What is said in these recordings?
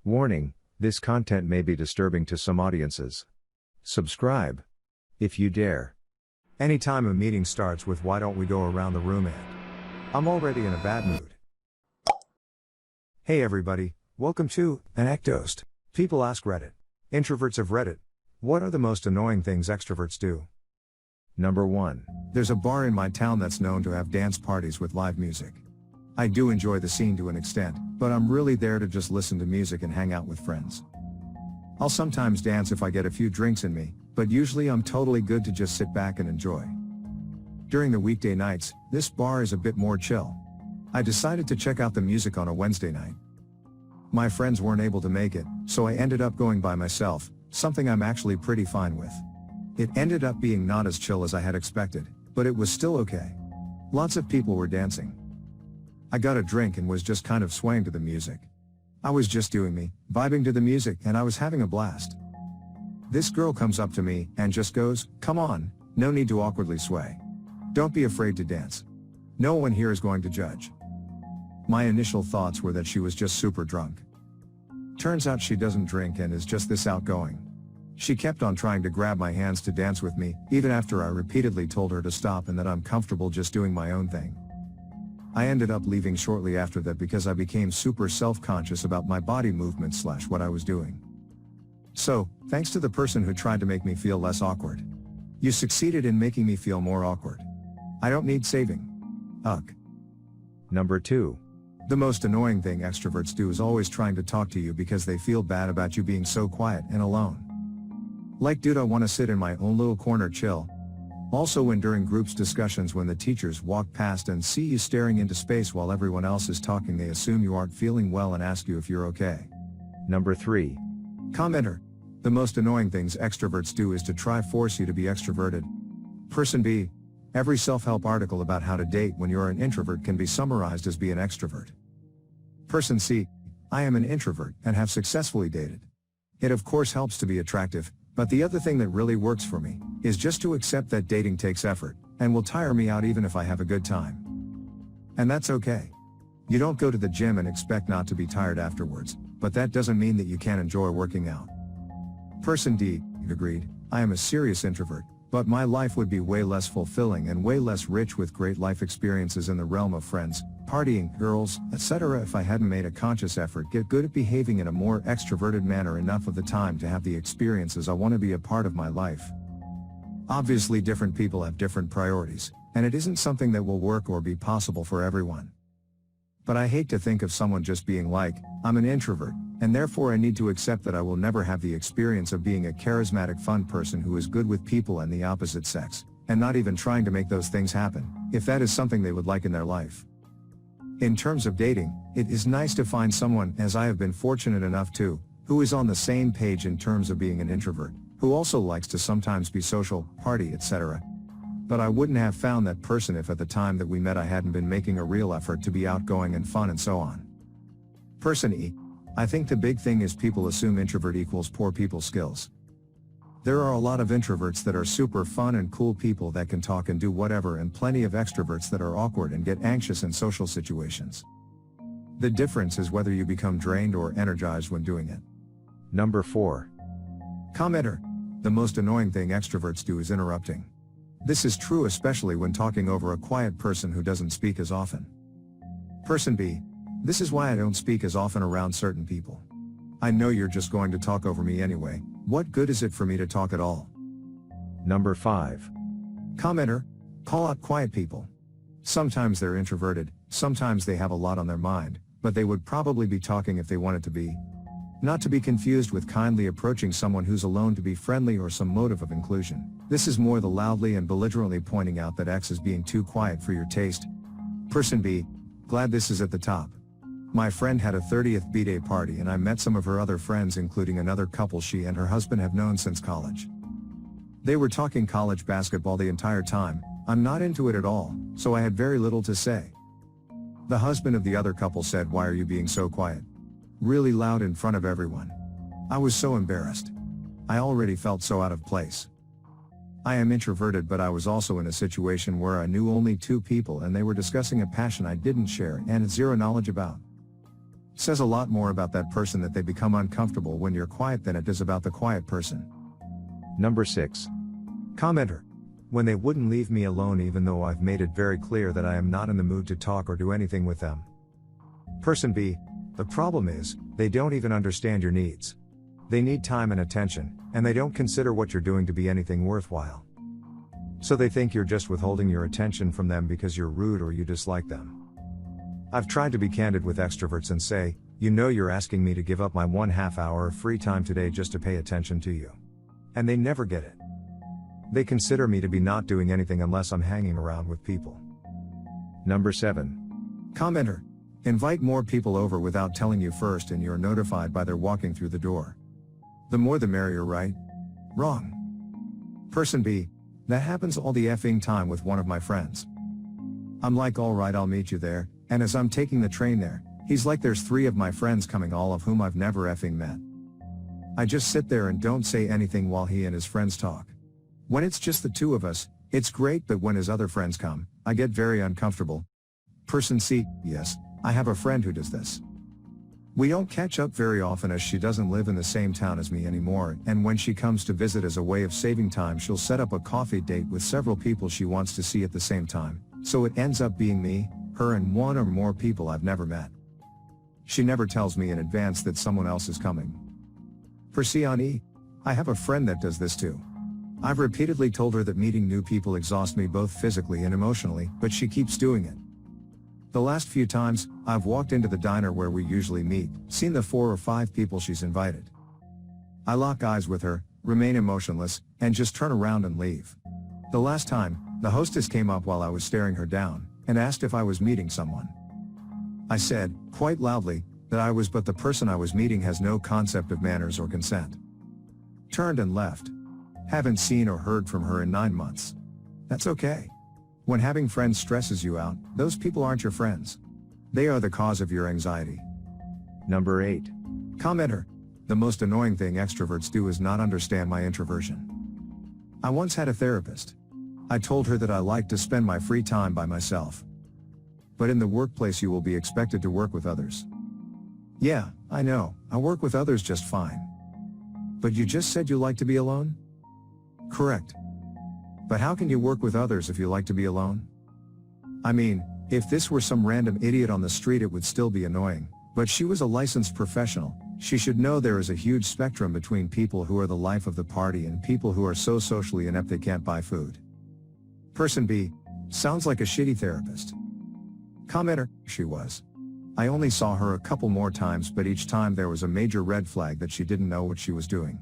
Warning, this content may be disturbing to some audiences. Subscribe, if you dare. Anytime a meeting starts with "why don't we go around the room" and I'm already in a bad mood. Hey everybody, welcome to ANECDOSED. People ask Reddit. Introverts of Reddit. What are the most annoying things extroverts do? Number 1. There's a bar in my town that's known to have dance parties with live music. I do enjoy the scene to an extent, but I'm really there to just listen to music and hang out with friends. I'll sometimes dance if I get a few drinks in me, but usually I'm totally good to just sit back and enjoy. During the weekday nights, this bar is a bit more chill. I decided to check out the music on a Wednesday night. My friends weren't able to make it, so I ended up going by myself, something I'm actually pretty fine with. It ended up being not as chill as I had expected, but it was still okay. Lots of people were dancing. I got a drink and was just kind of swaying to the music. I was just doing me, vibing to the music, and I was having a blast. This girl comes up to me and just goes, "Come on, no need to awkwardly sway. Don't be afraid to dance. No one here is going to judge." My initial thoughts were that she was just super drunk. Turns out she doesn't drink and is just this outgoing. She kept on trying to grab my hands to dance with me, even after I repeatedly told her to stop and that I'm comfortable just doing my own thing. I ended up leaving shortly after that because I became super self-conscious about my body movements / what I was doing. So, thanks to the person who tried to make me feel less awkward. You succeeded in making me feel more awkward. I don't need saving. Ugh. Number 2. The most annoying thing extroverts do is always trying to talk to you because they feel bad about you being so quiet and alone. Like, dude, I want to sit in my own little corner chill. Also, when during groups discussions, when the teachers walk past and see you staring into space while everyone else is talking, they assume you aren't feeling well and ask you if you're okay. Number 3. Commenter. The most annoying things extroverts do is to try force you to be extroverted. Person B. Every self-help article about how to date when you're an introvert can be summarized as be an extrovert. Person C. I am an introvert and have successfully dated. It of course helps to be attractive, but the other thing that really works for me is just to accept that dating takes effort, and will tire me out even if I have a good time. And that's okay. You don't go to the gym and expect not to be tired afterwards, but that doesn't mean that you can't enjoy working out. Person D. Agreed, I am a serious introvert, but my life would be way less fulfilling and way less rich with great life experiences in the realm of friends, partying, girls, etc. if I hadn't made a conscious effort get good at behaving in a more extroverted manner enough of the time to have the experiences I want to be a part of my life. Obviously, different people have different priorities, and it isn't something that will work or be possible for everyone. But I hate to think of someone just being like, I'm an introvert, and therefore I need to accept that I will never have the experience of being a charismatic, fun person who is good with people and the opposite sex, and not even trying to make those things happen, if that is something they would like in their life. In terms of dating, it is nice to find someone, as I have been fortunate enough to, who is on the same page in terms of being an introvert, who also likes to sometimes be social, party, etc. But I wouldn't have found that person if at the time that we met I hadn't been making a real effort to be outgoing and fun and so on. Person E. I think the big thing is people assume introvert equals poor people skills. There are a lot of introverts that are super fun and cool people that can talk and do whatever, and plenty of extroverts that are awkward and get anxious in social situations. The difference is whether you become drained or energized when doing it. Number 4. Commenter. The most annoying thing extroverts do is interrupting. This is true especially when talking over a quiet person who doesn't speak as often. Person B. This is why I don't speak as often around certain people. I know you're just going to talk over me anyway, what good is it for me to talk at all? Number 5. Commenter. Call out quiet people. Sometimes they're introverted, sometimes they have a lot on their mind, but they would probably be talking if they wanted to be. Not to be confused with kindly approaching someone who's alone to be friendly or some motive of inclusion. This is more the loudly and belligerently pointing out that X is being too quiet for your taste. Person B. Glad this is at the top. My friend had a 30th B-day party and I met some of her other friends, including another couple she and her husband have known since college. They were talking college basketball the entire time. I'm not into it at all, so I had very little to say. The husband of the other couple said, "Why are you being so quiet?" Really loud in front of everyone. I was so embarrassed. I already felt so out of place. I am introverted, but I was also in a situation where I knew only 2 people and they were discussing a passion I didn't share and had zero knowledge about. Says a lot more about that person that they become uncomfortable when you're quiet than it does about the quiet person. Number 6. Commenter. When they wouldn't leave me alone even though I've made it very clear that I am not in the mood to talk or do anything with them. Person B. The problem is, they don't even understand your needs. They need time and attention, and they don't consider what you're doing to be anything worthwhile. So they think you're just withholding your attention from them because you're rude or you dislike them. I've tried to be candid with extroverts and say, you know you're asking me to give up my 1/2 hour of free time today just to pay attention to you. And they never get it. They consider me to be not doing anything unless I'm hanging around with people. Number 7. Commenter. Invite more people over without telling you first and you're notified by their walking through the door. The more the merrier, right? Wrong. Person B. That happens all the effing time with one of my friends. I'm like, alright, I'll meet you there, and as I'm taking the train there, he's like, there's 3 of my friends coming, all of whom I've never effing met. I just sit there and don't say anything while he and his friends talk. When it's just the 2 of us, it's great, but when his other friends come, I get very uncomfortable. Person C. Yes, I have a friend who does this. We don't catch up very often as she doesn't live in the same town as me anymore, and when she comes to visit as a way of saving time, she'll set up a coffee date with several people she wants to see at the same time, so it ends up being me, her and 1 or more people I've never met. She never tells me in advance that someone else is coming. For C on E, I have a friend that does this too. I've repeatedly told her that meeting new people exhausts me both physically and emotionally, but she keeps doing it. The last few times, I've walked into the diner where we usually meet, seen the 4 or 5 people she's invited. I lock eyes with her, remain emotionless, and just turn around and leave. The last time, the hostess came up while I was staring her down, and asked if I was meeting someone. I said, quite loudly, that I was, but the person I was meeting has no concept of manners or consent. Turned and left. Haven't seen or heard from her in 9 months. That's okay. When having friends stresses you out, those people aren't your friends. They are the cause of your anxiety. Number 8. Commenter. The most annoying thing extroverts do is not understand my introversion. I once had a therapist. I told her that I like to spend my free time by myself. But in the workplace you will be expected to work with others. Yeah, I know, I work with others just fine. But you just said you like to be alone? Correct. But how can you work with others if you like to be alone? I mean, if this were some random idiot on the street it would still be annoying, but she was a licensed professional. She should know there is a huge spectrum between people who are the life of the party and people who are so socially inept they can't buy food. Person B. Sounds like a shitty therapist. Commenter. She was. I only saw her a couple more times, but each time there was a major red flag that she didn't know what she was doing.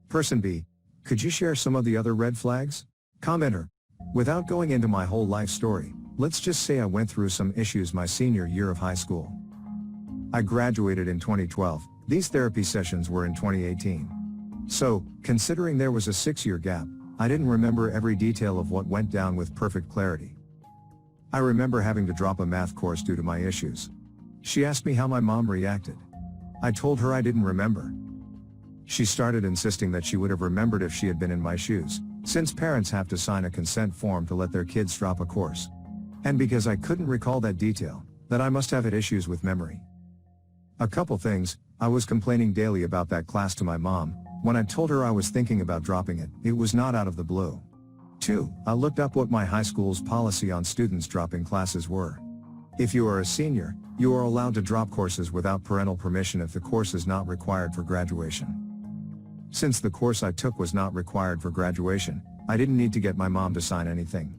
Person B. Could you share some of the other red flags? Commenter. Without going into my whole life story, let's just say I went through some issues my senior year of high school. I graduated in 2012, these therapy sessions were in 2018. So, considering there was a 6-year gap, I didn't remember every detail of what went down with perfect clarity. I remember having to drop a math course due to my issues. She asked me how my mom reacted. I told her I didn't remember. She started insisting that she would have remembered if she had been in my shoes, since parents have to sign a consent form to let their kids drop a course. And because I couldn't recall that detail, that I must have had issues with memory. A couple things, I was complaining daily about that class to my mom. When I told her I was thinking about dropping it, it was not out of the blue. 2. I looked up what my high school's policy on students dropping classes were. If you are a senior, you are allowed to drop courses without parental permission if the course is not required for graduation. Since the course I took was not required for graduation, I didn't need to get my mom to sign anything.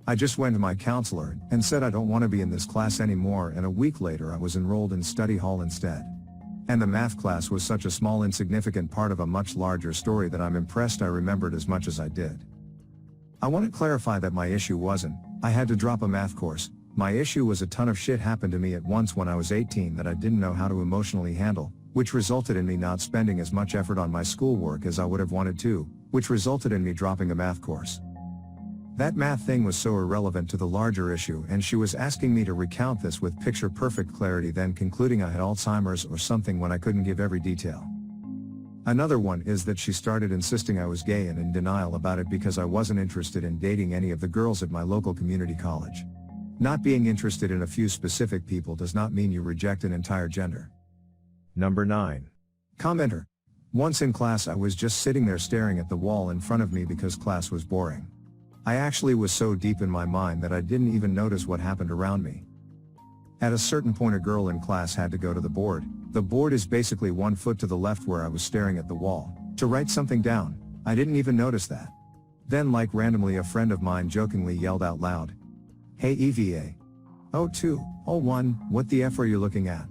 I just went to my counselor and said I don't want to be in this class anymore, and a week later I was enrolled in study hall instead. And the math class was such a small insignificant part of a much larger story that I'm impressed I remembered as much as I did. I want to clarify that my issue wasn't, I had to drop a math course. My issue was a ton of shit happened to me at once when I was 18 that I didn't know how to emotionally handle, which resulted in me not spending as much effort on my schoolwork as I would have wanted to, which resulted in me dropping a math course. That math thing was so irrelevant to the larger issue, and she was asking me to recount this with picture-perfect clarity, then concluding I had Alzheimer's or something when I couldn't give every detail. Another one is that she started insisting I was gay and in denial about it because I wasn't interested in dating any of the girls at my local community college. Not being interested in a few specific people does not mean you reject an entire gender. Number 9. Commenter. Once in class I was just sitting there staring at the wall in front of me because class was boring. I actually was so deep in my mind that I didn't even notice what happened around me. At a certain point a girl in class had to go to the board. The board is basically 1 foot to the left where I was staring at the wall, to write something down. I didn't even notice that. Then like randomly a friend of mine jokingly yelled out loud, "Hey EVA. 0201, what the F are you looking at?"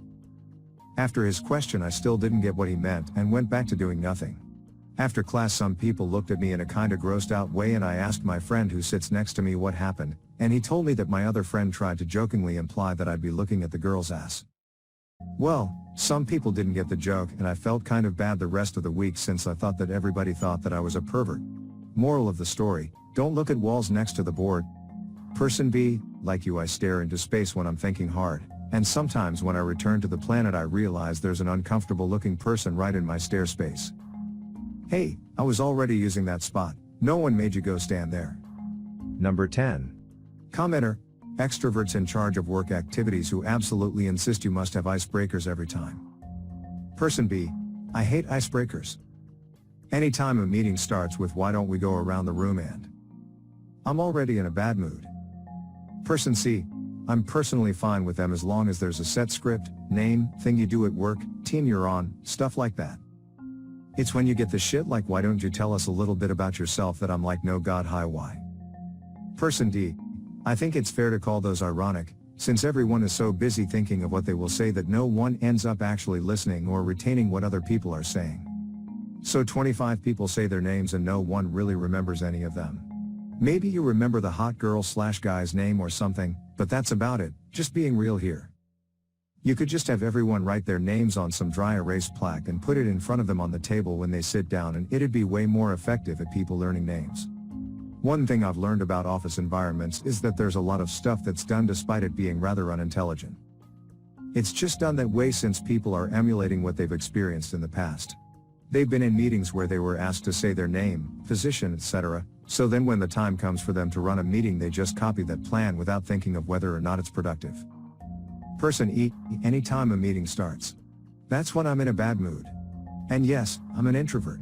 After his question I still didn't get what he meant and went back to doing nothing. After class some people looked at me in a kinda grossed out way and I asked my friend who sits next to me what happened, and he told me that my other friend tried to jokingly imply that I'd be looking at the girl's ass. Well, some people didn't get the joke and I felt kind of bad the rest of the week since I thought that everybody thought that I was a pervert. Moral of the story, don't look at walls next to the board. Person B, like you I stare into space when I'm thinking hard, and sometimes when I return to the planet I realize there's an uncomfortable looking person right in my stare space. Hey, I was already using that spot, no one made you go stand there. Number 10. Commenter. Extroverts in charge of work activities who absolutely insist you must have icebreakers every time. Person B. I hate icebreakers. Anytime a meeting starts with "why don't we go around the room and..." I'm already in a bad mood. Person C. I'm personally fine with them as long as there's a set script, name, thing you do at work, team you're on, stuff like that. It's when you get the shit like "why don't you tell us a little bit about yourself" that I'm like, no god hi why. Person D. I think it's fair to call those ironic, since everyone is so busy thinking of what they will say that no one ends up actually listening or retaining what other people are saying. So 25 people say their names and no one really remembers any of them. Maybe you remember the hot girl/guy's name or something, but that's about it, just being real here. You could just have everyone write their names on some dry erase plaque and put it in front of them on the table when they sit down and it'd be way more effective at people learning names. One thing I've learned about office environments is that there's a lot of stuff that's done despite it being rather unintelligent. It's just done that way since people are emulating what they've experienced in the past. They've been in meetings where they were asked to say their name, position, etc., so then when the time comes for them to run a meeting they just copy that plan without thinking of whether or not it's productive. Person E. Anytime a meeting starts. That's when I'm in a bad mood. And yes, I'm an introvert.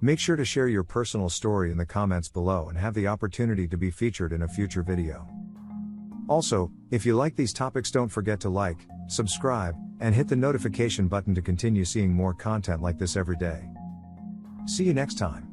Make sure to share your personal story in the comments below and have the opportunity to be featured in a future video. Also, if you like these topics don't forget to like, subscribe, and hit the notification button to continue seeing more content like this every day. See you next time.